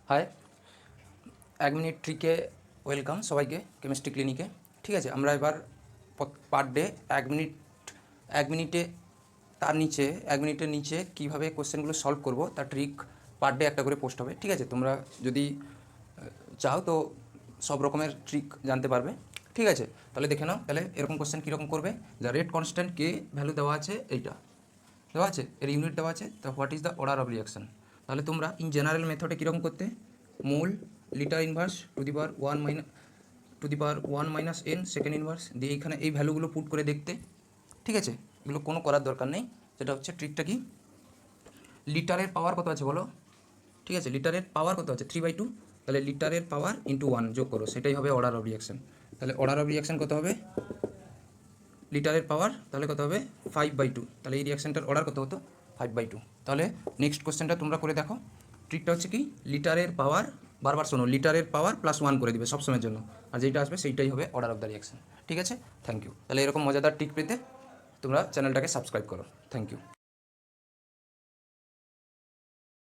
High, 1 minute ট্রিকে welcome সবাইকে chemistry ক্লিনিকে। ঠিক আছে, আমরা এবার পার ডে 1 মিনিটে তার নিচে 1 মিনিটের নিচে কীভাবে কোশ্চেনগুলো সলভ করব তার ট্রিক পার ডে একটা করে পোস্ট হবে। ঠিক আছে, তোমরা যদি চাও তো সব রকমের ট্রিক জানতে পারবে। ঠিক আছে, তাহলে দেখে নাও। তাহলে এরকম কোশ্চেন কীরকম করবে, যা রেট কনস্ট্যান্ট কে ভ্যালু দেওয়া আছে, এইটা দেওয়া আছে, এর ইউনিট দেওয়া আছে, তা what is the order of reaction. তাহলে তোমরা ইন জেনারেল মেথডে কীরকম করতে, মোল litre inverse to the power 1 - n second inverse দিয়ে এইখানে এই ভ্যালুগুলো পুট করে দেখতে। ঠিক আছে, এগুলো কোনো করার দরকার নেই। সেটা হচ্ছে ট্রিকটা কি, লিটারের পাওয়ার কত আছে বলো। ঠিক আছে, লিটারের পাওয়ার কত আছে 3/2, তাহলে লিটারের পাওয়ার ইন্টু 1 যোগ করো, সেটাই হবে অর্ডার অফ রিয়াকশন। তাহলে অর্ডার অফ রিয়াকশন কত হবে, লিটারের পাওয়ার তাহলে কত হবে 5/2, তাহলে এই রিয়াকশনটার অর্ডার কত হতো 5/2। তাহলে নেক্সট কোশ্চেনটা তোমরা করে দেখো। ট্রিকটা হচ্ছে কি, লিটারের পাওয়ার, বারবার শোনো, লিটারের পাওয়ার +1 করে দিবে সবসময়ের জন্য, আর যেটা আসবে সেইটাই হবে অর্ডার অফ দ্য রিয়াকশন। ঠিক আছে, থ্যাংক ইউ। তাহলে এরকম মজাদার ট্রিক পেতে তোমরা চ্যানেলটাকে সাবস্ক্রাইব করো। Thank you.